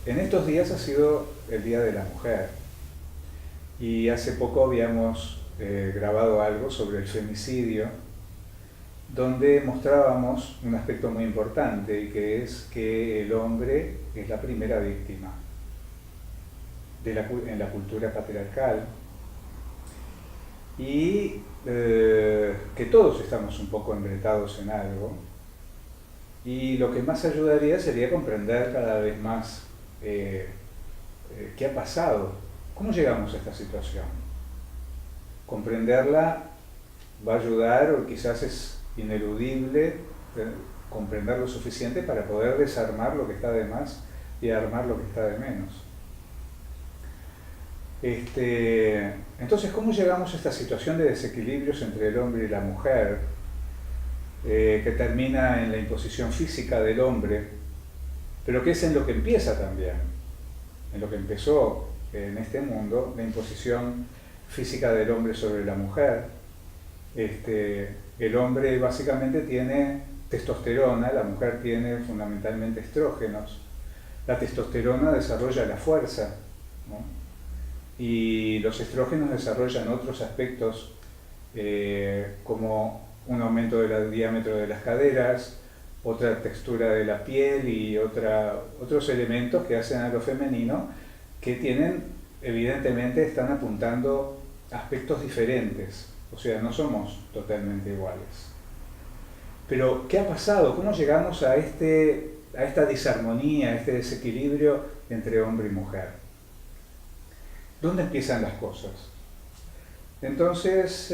En estos días ha sido el Día de la Mujer y hace poco habíamos grabado algo sobre el femicidio, donde mostrábamos un aspecto muy importante, y que es que el hombre es la primera víctima en la cultura patriarcal, y que todos estamos un poco embretados en algo, y lo que más ayudaría sería comprender cada vez más qué ha pasado, cómo llegamos a esta situación. Comprenderla va a ayudar, o quizás es ineludible comprender lo suficiente para poder desarmar lo que está de más y armar lo que está de menos. Entonces, ¿cómo llegamos a esta situación de desequilibrios entre el hombre y la mujer, que termina en la imposición física del hombre, pero que es en lo que empieza también, en lo que empezó en este mundo, la imposición física del hombre sobre la mujer? El hombre básicamente tiene testosterona, la mujer tiene fundamentalmente estrógenos. La testosterona desarrolla la fuerza, ¿no? Y los estrógenos desarrollan otros aspectos, como un aumento del diámetro de las caderas, otra textura de la piel y otros elementos que hacen a lo femenino, que evidentemente están apuntando aspectos diferentes. O sea, no somos totalmente iguales. Pero, ¿qué ha pasado? ¿Cómo llegamos a esta disarmonía, a este desequilibrio entre hombre y mujer? ¿Dónde empiezan las cosas? Entonces,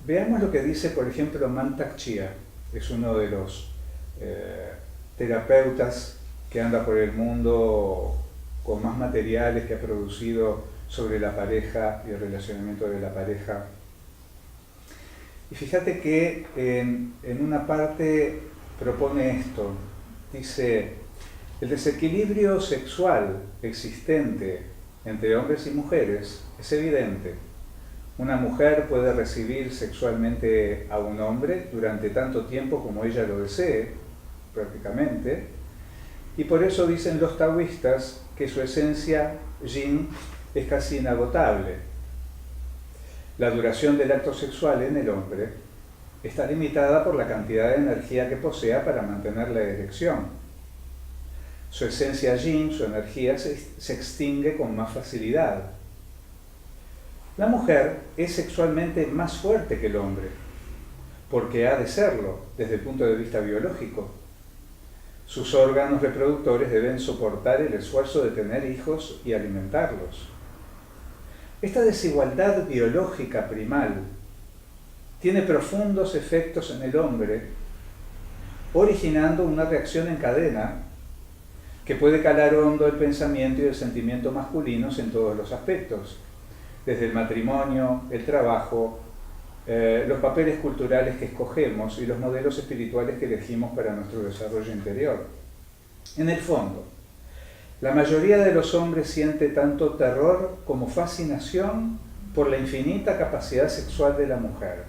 veamos lo que dice, por ejemplo, Mantak Chia. Es uno de los terapeutas que anda por el mundo con más materiales que ha producido sobre la pareja y el relacionamiento de la pareja. Y fíjate que en una parte propone esto. Dice: el desequilibrio sexual existente entre hombres y mujeres es evidente. Una mujer puede recibir sexualmente a un hombre durante tanto tiempo como ella lo desee, prácticamente, y por eso dicen los taoístas que su esencia yin es casi inagotable. La duración del acto sexual en el hombre está limitada por la cantidad de energía que posea para mantener la erección. Su esencia yin, su energía, se extingue con más facilidad. La mujer es sexualmente más fuerte que el hombre, porque ha de serlo desde el punto de vista biológico. Sus órganos reproductores deben soportar el esfuerzo de tener hijos y alimentarlos. Esta desigualdad biológica primal tiene profundos efectos en el hombre, originando una reacción en cadena que puede calar hondo el pensamiento y el sentimiento masculinos en todos los aspectos, desde el matrimonio, el trabajo, los papeles culturales que escogemos y los modelos espirituales que elegimos para nuestro desarrollo interior. En el fondo, la mayoría de los hombres siente tanto terror como fascinación por la infinita capacidad sexual de la mujer.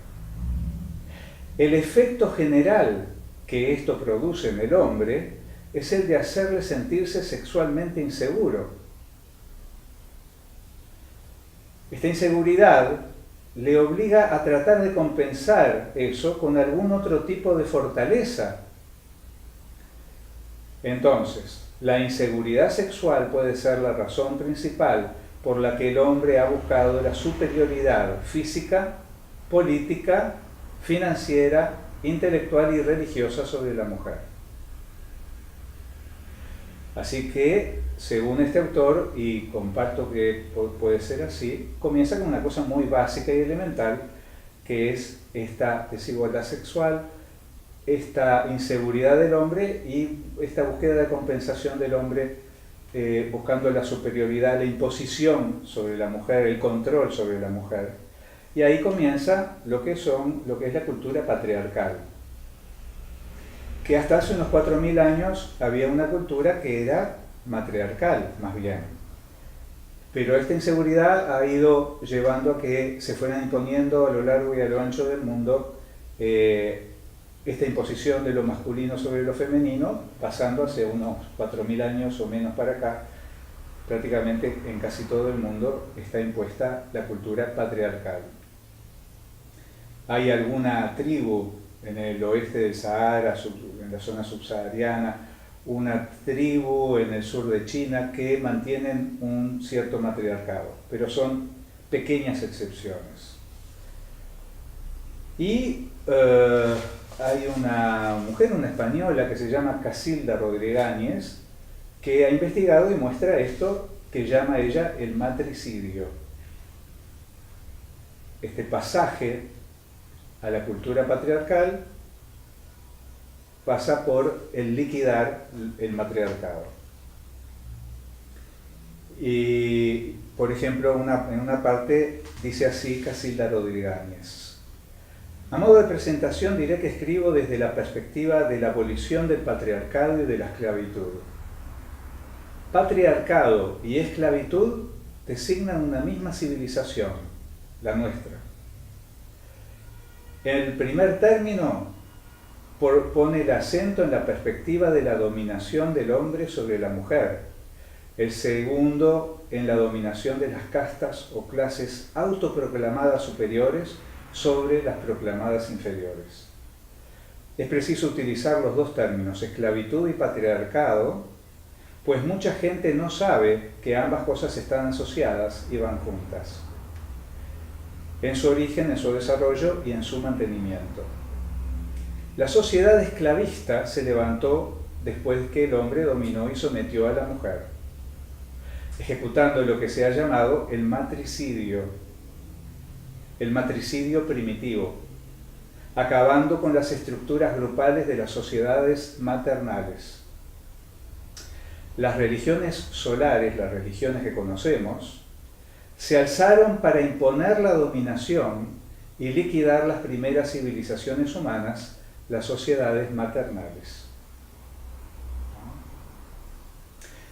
El efecto general que esto produce en el hombre es el de hacerle sentirse sexualmente inseguro. Esta inseguridad le obliga a tratar de compensar eso con algún otro tipo de fortaleza. Entonces, la inseguridad sexual puede ser la razón principal por la que el hombre ha buscado la superioridad física, política, financiera, intelectual y religiosa sobre la mujer. Así que, según este autor, y comparto que puede ser así, comienza con una cosa muy básica y elemental, que es esta desigualdad sexual, esta inseguridad del hombre y esta búsqueda de compensación del hombre, buscando la superioridad, la imposición sobre la mujer, el control sobre la mujer. Y ahí comienza lo que es la cultura patriarcal, que hasta hace unos 4000 años había una cultura que era matriarcal, más bien. Pero esta inseguridad ha ido llevando a que se fueran imponiendo a lo largo y a lo ancho del mundo esta imposición de lo masculino sobre lo femenino, pasando hace unos 4.000 años o menos para acá, prácticamente en casi todo el mundo está impuesta la cultura patriarcal. Hay alguna tribu en el oeste del Sahara, en la zona subsahariana, una tribu en el sur de China que mantienen un cierto matriarcado, pero son pequeñas excepciones. Y hay una mujer, una española, que se llama Casilda Rodríguez, que ha investigado y muestra esto que llama ella el matricidio. Este pasaje a la cultura patriarcal pasa por el liquidar el matriarcado. Y, por ejemplo, en una parte dice así Casilda Rodríguez: a modo de presentación diré que escribo desde la perspectiva de la abolición del patriarcado y de la esclavitud. Patriarcado y esclavitud designan una misma civilización, la nuestra. El primer término pone el acento en la perspectiva de la dominación del hombre sobre la mujer. El segundo en la dominación de las castas o clases autoproclamadas superiores sobre las proclamadas inferiores. Es preciso utilizar los dos términos, esclavitud y patriarcado, pues mucha gente no sabe que ambas cosas están asociadas y van juntas, en su origen, en su desarrollo y en su mantenimiento. La sociedad esclavista se levantó después que el hombre dominó y sometió a la mujer, ejecutando lo que se ha llamado el matricidio primitivo, acabando con las estructuras grupales de las sociedades maternales. Las religiones solares, las religiones que conocemos, se alzaron para imponer la dominación y liquidar las primeras civilizaciones humanas, las sociedades maternales.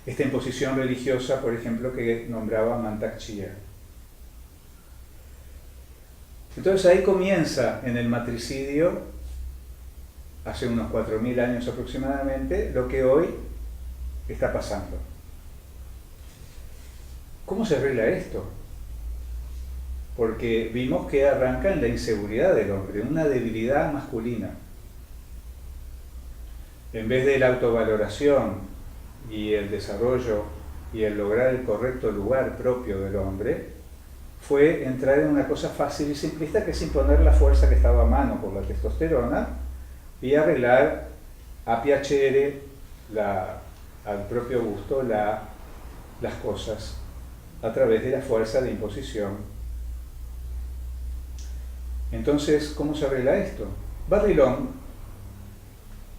Esta imposición religiosa, por ejemplo, que nombraba Mantak Chia. Entonces ahí comienza en el matricidio, hace unos 4.000 años aproximadamente, lo que hoy está pasando. ¿Cómo se arregla esto? Porque vimos que arranca en la inseguridad del hombre, una debilidad masculina. En vez de la autovaloración y el desarrollo y el lograr el correcto lugar propio del hombre, fue entrar en una cosa fácil y simplista, que es imponer la fuerza que estaba a mano por la testosterona y arreglar a piacere, al propio gusto, las cosas a través de la fuerza de imposición. Entonces, ¿cómo se arregla esto? Barry Long,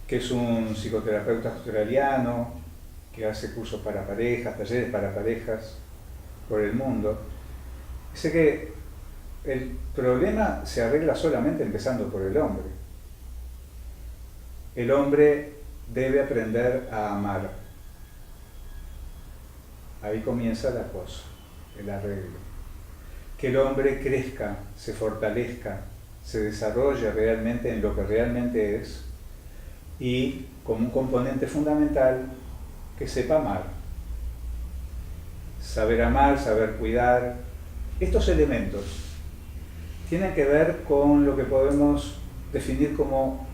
que es un psicoterapeuta australiano que hace cursos para parejas, talleres para parejas por el mundo, dice que el problema se arregla solamente empezando por el hombre. El hombre debe aprender a amar. Ahí comienza la cosa, el arreglo. Que el hombre crezca, se fortalezca, se desarrolle realmente en lo que realmente es, y como un componente fundamental, que sepa amar. Saber amar, saber cuidar. Estos elementos tienen que ver con lo que podemos definir como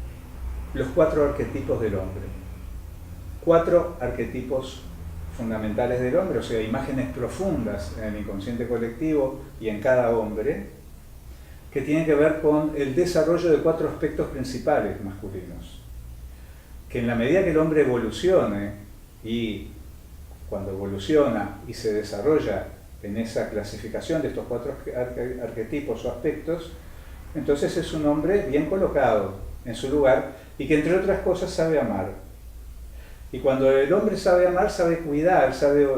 los 4 arquetipos del hombre. 4 arquetipos fundamentales del hombre, o sea, imágenes profundas en el inconsciente colectivo y en cada hombre, que tienen que ver con el desarrollo de 4 aspectos principales masculinos. Que en la medida que el hombre evolucione, y cuando evoluciona y se desarrolla en esa clasificación de estos 4 arquetipos o aspectos, entonces es un hombre bien colocado en su lugar y que, entre otras cosas, sabe amar. Y cuando el hombre sabe amar, sabe cuidar, sabe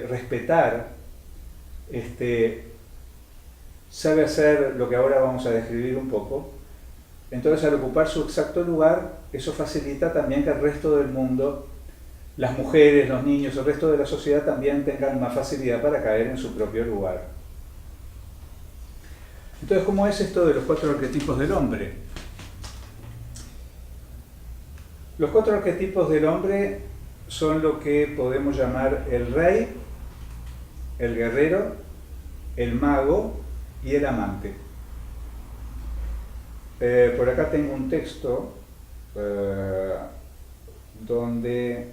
respetar, sabe hacer lo que ahora vamos a describir un poco. Entonces, al ocupar su exacto lugar, eso facilita también que el resto del mundo, las mujeres, los niños, el resto de la sociedad también tengan más facilidad para caer en su propio lugar. Entonces, ¿cómo es esto de los 4 arquetipos del hombre? Los 4 arquetipos del hombre son lo que podemos llamar el rey, el guerrero, el mago y el amante. Por acá tengo un texto donde,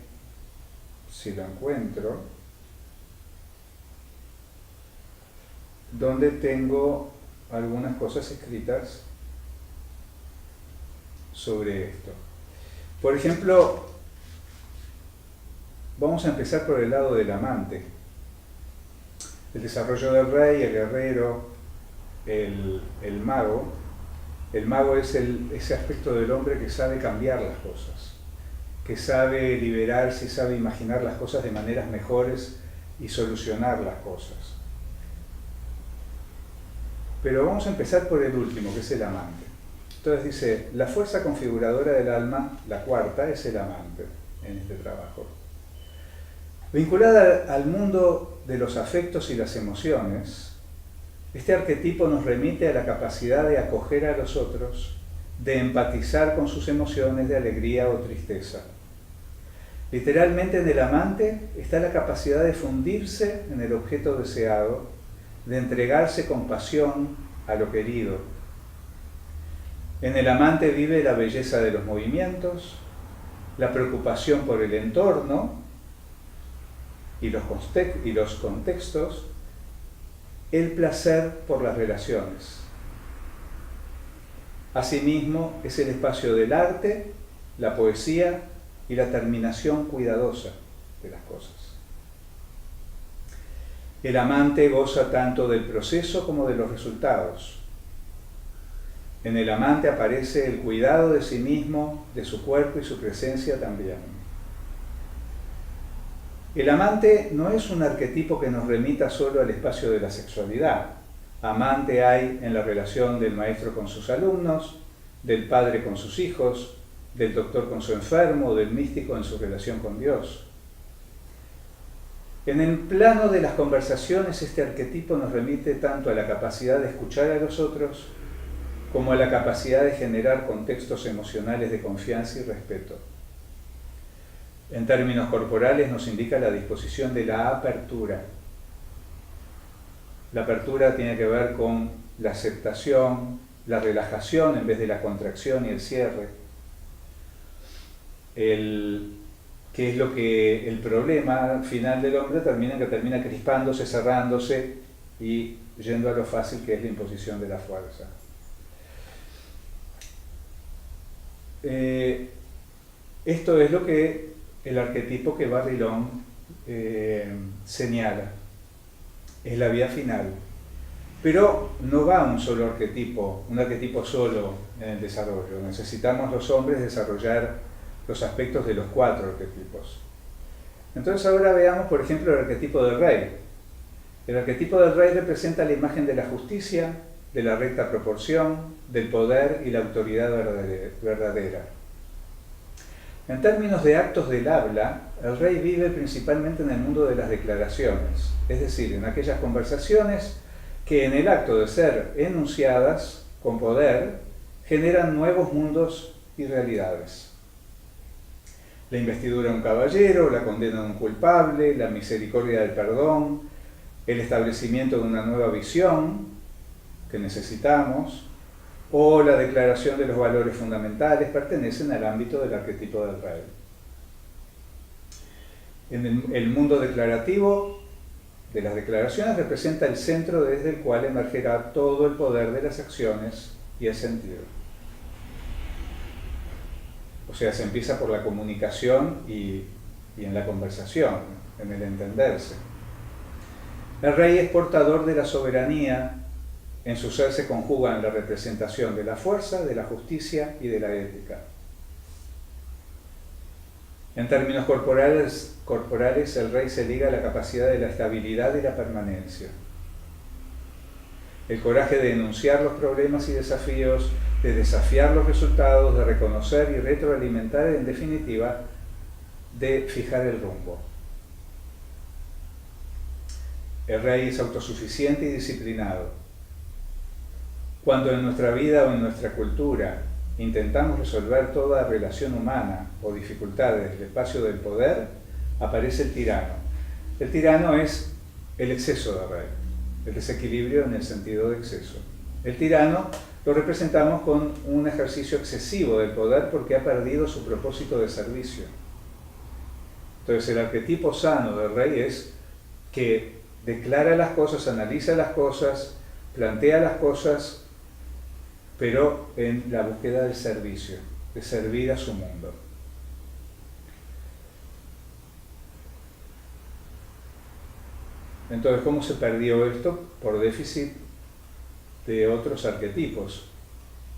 si lo encuentro, donde tengo algunas cosas escritas sobre esto. Por ejemplo, vamos a empezar por el lado del amante. El desarrollo del rey, el guerrero, el mago. El mago es ese aspecto del hombre que sabe cambiar las cosas, que sabe liberarse y sabe imaginar las cosas de maneras mejores y solucionar las cosas. Pero vamos a empezar por el último, que es el amante. Entonces dice, la fuerza configuradora del alma, la cuarta, es el amante en este trabajo. Vinculada al mundo de los afectos y las emociones, este arquetipo nos remite a la capacidad de acoger a los otros, de empatizar con sus emociones de alegría o tristeza. Literalmente en el amante está la capacidad de fundirse en el objeto deseado, de entregarse con pasión a lo querido. En el amante vive la belleza de los movimientos, la preocupación por el entorno y los contextos, el placer por las relaciones. Asimismo, es el espacio del arte, la poesía y la terminación cuidadosa de las cosas. El amante goza tanto del proceso como de los resultados. En el amante aparece el cuidado de sí mismo, de su cuerpo y su presencia también. El amante no es un arquetipo que nos remita solo al espacio de la sexualidad. Amante hay en la relación del maestro con sus alumnos, del padre con sus hijos, del doctor con su enfermo, del místico en su relación con Dios. En el plano de las conversaciones, este arquetipo nos remite tanto a la capacidad de escuchar a los otros como a la capacidad de generar contextos emocionales de confianza y respeto. En términos corporales nos indica la disposición de la apertura. La apertura tiene que ver con la aceptación, la relajación en vez de la contracción y el cierre. Que es lo que el problema final del hombre termina crispándose, cerrándose y yendo a lo fácil, que es la imposición de la fuerza. Esto es lo que el arquetipo que Barillon señala. Es la vía final. Pero no va un solo arquetipo, un arquetipo solo en el desarrollo. Necesitamos los hombres desarrollar los aspectos de los 4 arquetipos. Entonces ahora veamos, por ejemplo, el arquetipo del rey. El arquetipo del rey representa la imagen de la justicia, de la recta proporción, del poder y la autoridad verdadera. En términos de actos del habla, el rey vive principalmente en el mundo de las declaraciones, es decir, en aquellas conversaciones que en el acto de ser enunciadas con poder generan nuevos mundos y realidades. La investidura de un caballero, la condena de un culpable, la misericordia del perdón, el establecimiento de una nueva visión que necesitamos, o la declaración de los valores fundamentales pertenecen al ámbito del arquetipo del rey. En el mundo declarativo de las declaraciones representa el centro desde el cual emergerá todo el poder de las acciones y el sentido. O sea, se empieza por la comunicación y en la conversación, en el entenderse. El rey es portador de la soberanía. En su ser se conjugan la representación de la fuerza, de la justicia y de la ética. En términos corporales, el rey se liga a la capacidad de la estabilidad y la permanencia. El coraje de enunciar los problemas y desafíos, de desafiar los resultados, de reconocer y retroalimentar, en definitiva, de fijar el rumbo. El rey es autosuficiente y disciplinado. Cuando en nuestra vida o en nuestra cultura intentamos resolver toda relación humana o dificultad desde el espacio del poder, aparece el tirano. El tirano es el exceso de rey, el desequilibrio en el sentido de exceso. El tirano lo representamos con un ejercicio excesivo del poder porque ha perdido su propósito de servicio. Entonces el arquetipo sano del rey es que declara las cosas, analiza las cosas, plantea las cosas, pero en la búsqueda del servicio, de servir a su mundo. Entonces, ¿cómo se perdió esto? Por déficit de otros arquetipos.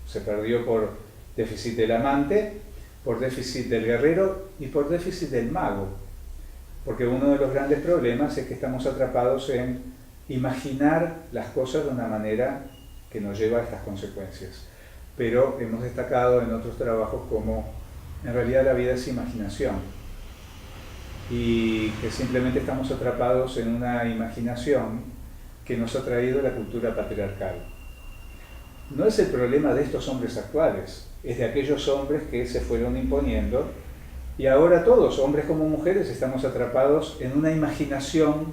Se perdió por déficit del amante, por déficit del guerrero y por déficit del mago. Porque uno de los grandes problemas es que estamos atrapados en imaginar las cosas de una manera que nos lleva a estas consecuencias. Pero hemos destacado en otros trabajos como en realidad la vida es imaginación y que simplemente estamos atrapados en una imaginación que nos ha traído la cultura patriarcal. No es el problema de estos hombres actuales, es de aquellos hombres que se fueron imponiendo y ahora todos, hombres como mujeres, estamos atrapados en una imaginación,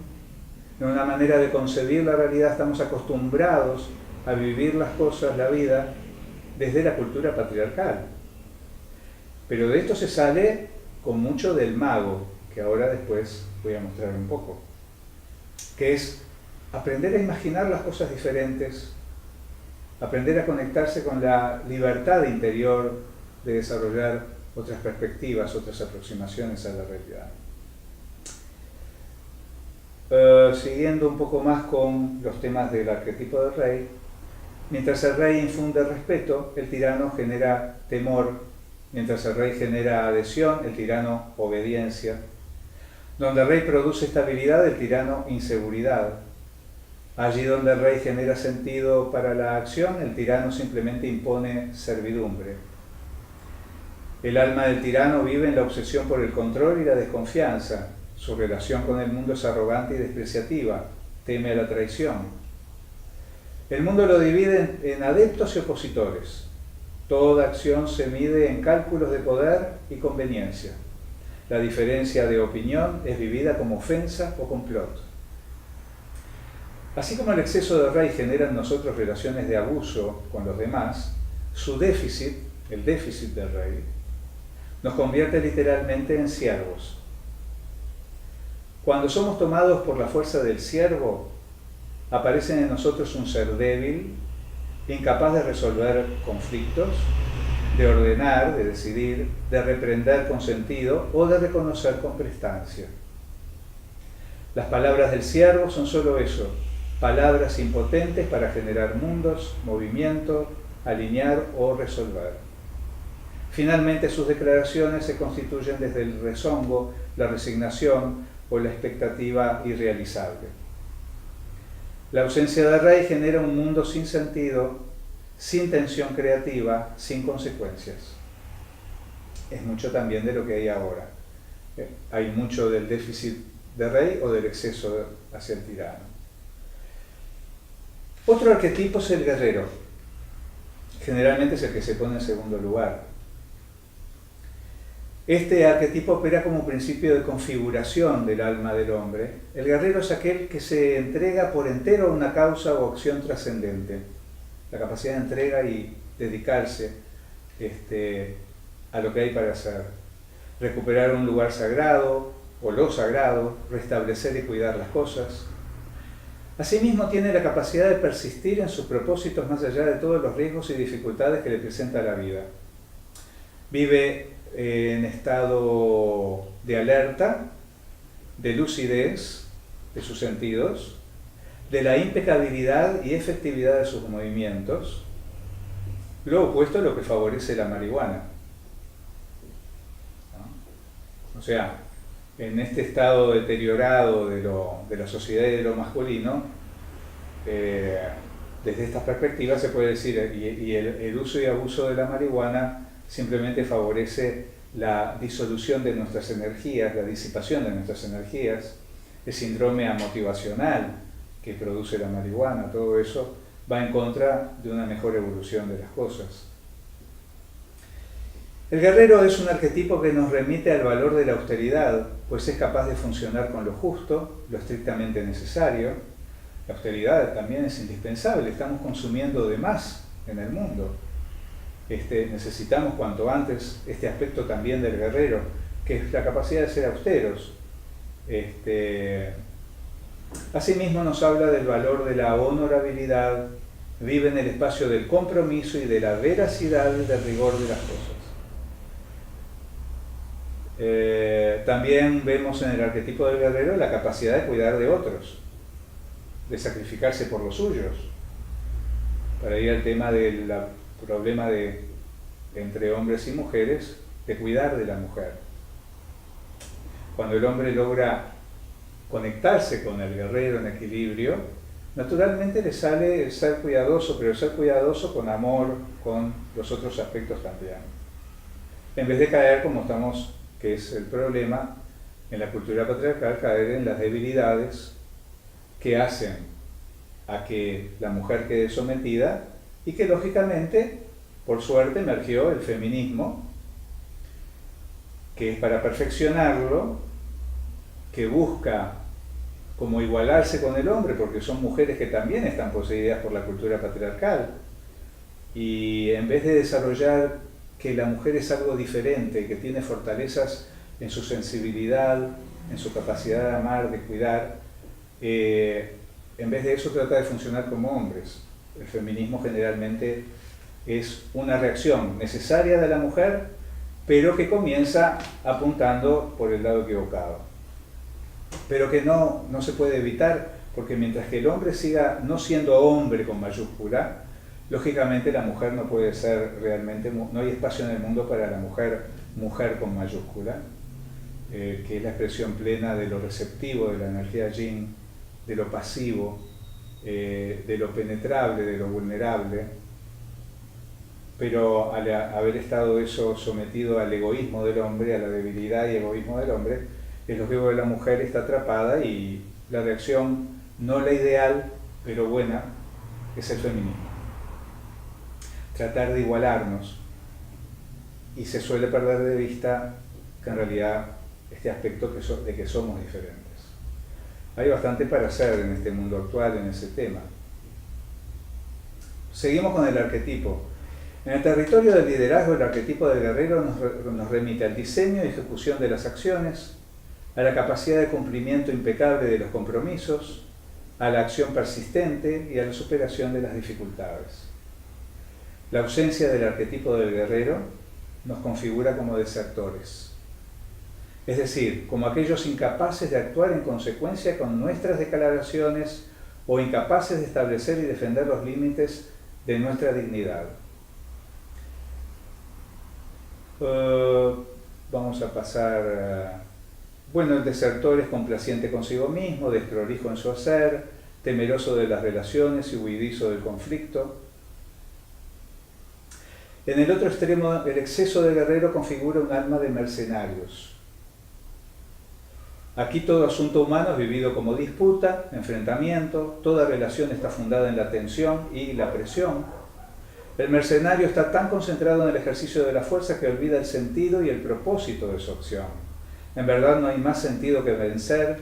en una manera de concebir la realidad, estamos acostumbrados a vivir las cosas, la vida, desde la cultura patriarcal. Pero de esto se sale con mucho del mago, que ahora después voy a mostrar un poco, que es aprender a imaginar las cosas diferentes, aprender a conectarse con la libertad interior de desarrollar otras perspectivas, otras aproximaciones a la realidad. Siguiendo un poco más con los temas del arquetipo del rey, mientras el rey infunde respeto, el tirano genera temor. Mientras el rey genera adhesión, el tirano obediencia. Donde el rey produce estabilidad, el tirano inseguridad. Allí donde el rey genera sentido para la acción, el tirano simplemente impone servidumbre. El alma del tirano vive en la obsesión por el control y la desconfianza. Su relación con el mundo es arrogante y despreciativa, teme a la traición. El mundo lo divide en adeptos y opositores. Toda acción se mide en cálculos de poder y conveniencia. La diferencia de opinión es vivida como ofensa o complot. Así como el exceso de rey genera en nosotros relaciones de abuso con los demás, su déficit, el déficit del rey, nos convierte literalmente en siervos. Cuando somos tomados por la fuerza del siervo, aparece en nosotros un ser débil, incapaz de resolver conflictos, de ordenar, de decidir, de reprender con sentido o de reconocer con prestancia. Las palabras del siervo son solo eso, palabras impotentes para generar mundos, movimiento, alinear o resolver. Finalmente sus declaraciones se constituyen desde el rezongo, la resignación o la expectativa irrealizable. La ausencia de rey genera un mundo sin sentido, sin tensión creativa, sin consecuencias. Es mucho también de lo que hay ahora. Hay mucho del déficit de rey o del exceso hacia el tirano. Otro arquetipo es el guerrero. Generalmente es el que se pone en segundo lugar. Este arquetipo opera como principio de configuración del alma del hombre. El guerrero es aquel que se entrega por entero a una causa o acción trascendente. La capacidad de entrega y dedicarse a lo que hay para hacer. Recuperar un lugar sagrado o lo sagrado, restablecer y cuidar las cosas. Asimismo tiene la capacidad de persistir en sus propósitos más allá de todos los riesgos y dificultades que le presenta la vida. Vive en estado de alerta, de lucidez de sus sentidos, de la impecabilidad y efectividad de sus movimientos, lo opuesto a lo que favorece la marihuana. ¿No? O sea, en este estado deteriorado de la sociedad y de lo masculino, desde estas perspectivas se puede decir, y el uso y abuso de la marihuana simplemente favorece la disolución de nuestras energías, la disipación de nuestras energías, el síndrome amotivacional que produce la marihuana, todo eso va en contra de una mejor evolución de las cosas. El guerrero es un arquetipo que nos remite al valor de la austeridad, pues es capaz de funcionar con lo justo, lo estrictamente necesario. La austeridad también es indispensable, estamos consumiendo de más en el mundo. Necesitamos cuanto antes este aspecto también del guerrero, que es la capacidad de ser austeros. Asimismo nos habla del valor de la honorabilidad, vive en el espacio del compromiso y de la veracidad y del rigor de las cosas. También vemos en el arquetipo del guerrero la capacidad de cuidar de otros, de sacrificarse por los suyos. Para ir al tema del problema entre hombres y mujeres, de cuidar de la mujer. Cuando el hombre logra conectarse con el guerrero en equilibrio, naturalmente le sale el ser cuidadoso, pero el ser cuidadoso con amor, con los otros aspectos también. En vez de caer, como estamos, que es el problema, en la cultura patriarcal, caer en las debilidades que hacen a que la mujer quede sometida y que lógicamente, por suerte, emergió el feminismo, que es para perfeccionarlo, que busca como igualarse con el hombre, porque son mujeres que también están poseídas por la cultura patriarcal, y en vez de desarrollar que la mujer es algo diferente, que tiene fortalezas en su sensibilidad, en su capacidad de amar, de cuidar, en vez de eso trata de funcionar como hombres. El feminismo generalmente es una reacción necesaria de la mujer, pero que comienza apuntando por el lado equivocado. Pero que no se puede evitar, porque mientras que el hombre siga no siendo hombre con mayúscula, lógicamente la mujer no puede ser realmente, no hay espacio en el mundo para la mujer con mayúscula, que es la expresión plena de lo receptivo, de la energía yin, de lo pasivo, de lo penetrable, de lo vulnerable. Pero al haber estado eso sometido al egoísmo del hombre, a la debilidad y egoísmo del hombre, es lo que la mujer está atrapada y la reacción, no la ideal, pero buena, es el feminismo. Tratar de igualarnos, y se suele perder de vista que en realidad este aspecto de que somos diferentes. Hay bastante para hacer en este mundo actual en ese tema. Seguimos con el arquetipo. En el territorio del liderazgo, el arquetipo del guerrero nos remite al diseño y ejecución de las acciones, a la capacidad de cumplimiento impecable de los compromisos, a la acción persistente y a la superación de las dificultades. La ausencia del arquetipo del guerrero nos configura como desertores, es decir, como aquellos incapaces de actuar en consecuencia con nuestras declaraciones o incapaces de establecer y defender los límites de nuestra dignidad. Vamos a pasar... el desertor es complaciente consigo mismo, desprolijo en su hacer, temeroso de las relaciones y huidizo del conflicto. En el otro extremo, el exceso de guerrero configura un alma de mercenarios. Aquí todo asunto humano es vivido como disputa, enfrentamiento, toda relación está fundada en la tensión y la presión. El mercenario está tan concentrado en el ejercicio de la fuerza que olvida el sentido y el propósito de su acción. En verdad no hay más sentido que vencer,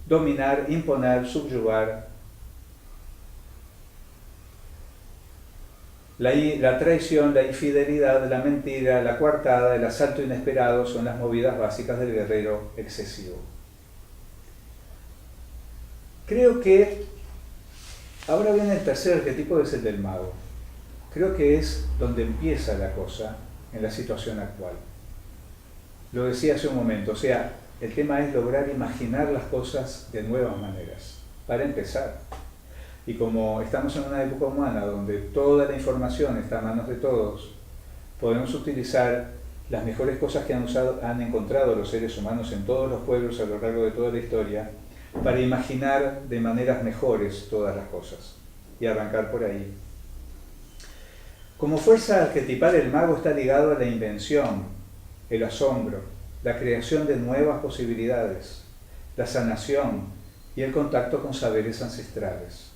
dominar, imponer, subyugar. La traición, la infidelidad, la mentira, la coartada, el asalto inesperado son las movidas básicas del guerrero excesivo. Creo que ahora viene el tercer arquetipo, que es el del mago. Creo que es donde empieza la cosa en la situación actual. Lo decía hace un momento, o sea, el tema es lograr imaginar las cosas de nuevas maneras, para empezar. Y como estamos en una época humana donde toda la información está a manos de todos, podemos utilizar las mejores cosas que han encontrado los seres humanos en todos los pueblos a lo largo de toda la historia, para imaginar de maneras mejores todas las cosas y arrancar por ahí. Como fuerza arquetipal, el mago está ligado a la invención, el asombro, la creación de nuevas posibilidades, la sanación y el contacto con saberes ancestrales.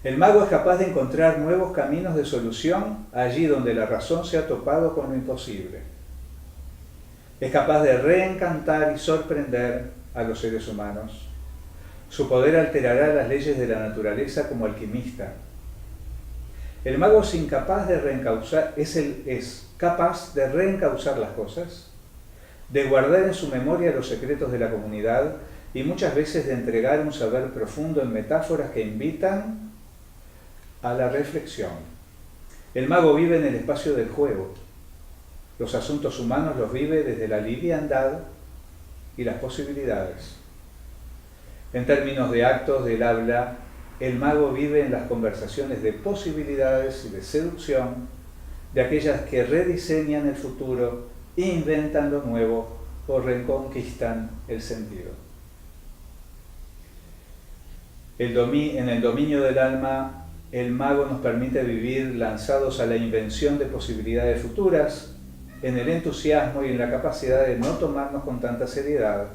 El mago es capaz de encontrar nuevos caminos de solución allí donde la razón se ha topado con lo imposible. Es capaz de reencantar y sorprender a los seres humanos. Su poder alterará las leyes de la naturaleza como alquimista. El mago es incapaz de reencauzar, es capaz de reencauzar las cosas, de guardar en su memoria los secretos de la comunidad y muchas veces de entregar un saber profundo en metáforas que invitan a la reflexión. El mago vive en el espacio del juego. Los asuntos humanos los vive desde la liviandad y las posibilidades. En términos de actos del habla, el mago vive en las conversaciones de posibilidades y de seducción, de aquellas que rediseñan el futuro, inventan lo nuevo o reconquistan el sentido. En el dominio del alma, el mago nos permite vivir lanzados a la invención de posibilidades futuras, en el entusiasmo y en la capacidad de no tomarnos con tanta seriedad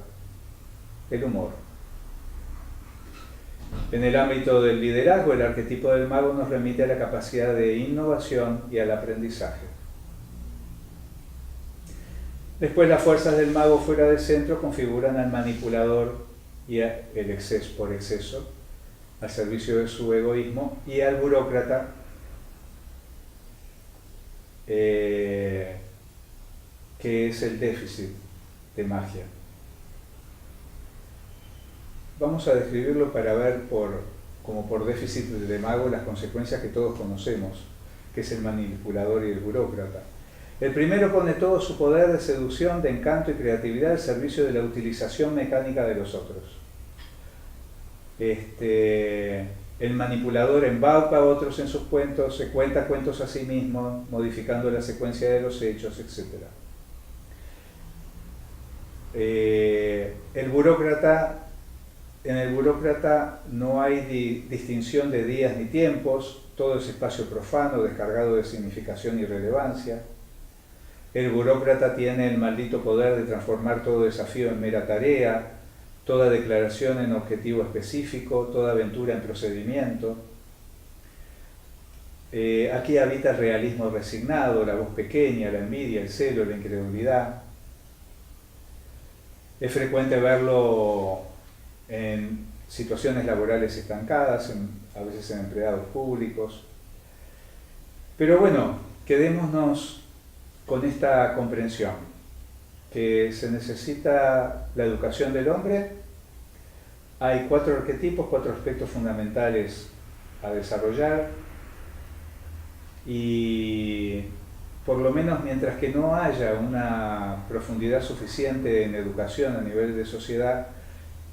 el humor. En el ámbito del liderazgo, el arquetipo del mago nos remite a la capacidad de innovación y al aprendizaje. Después, las fuerzas del mago fuera del centro configuran al manipulador y el exceso por exceso, al servicio de su egoísmo, y al burócrata, que es el déficit de magia. Vamos a describirlo para ver como por déficit de mago las consecuencias que todos conocemos, que es el manipulador y el burócrata. El primero pone todo su poder de seducción, de encanto y creatividad al servicio de la utilización mecánica de los otros. El manipulador embauca a otros en sus cuentos, se cuenta cuentos a sí mismo, modificando la secuencia de los hechos, etc. En el burócrata no hay distinción de días ni tiempos, todo es espacio profano, descargado de significación y relevancia. El burócrata tiene el maldito poder de transformar todo desafío en mera tarea, toda declaración en objetivo específico, toda aventura en procedimiento. Aquí habita el realismo resignado, la voz pequeña, la envidia, el celo, la incredulidad. Es frecuente verlo en situaciones laborales estancadas, a veces en empleados públicos. Pero bueno, quedémonos con esta comprensión, que se necesita la educación del hombre. Hay 4 arquetipos, 4 aspectos fundamentales a desarrollar, y por lo menos mientras que no haya una profundidad suficiente en educación a nivel de sociedad,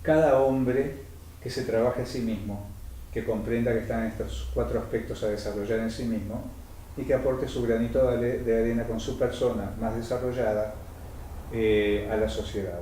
cada hombre que se trabaje a sí mismo, que comprenda que están estos 4 aspectos a desarrollar en sí mismo y que aporte su granito de arena con su persona más desarrollada a la sociedad.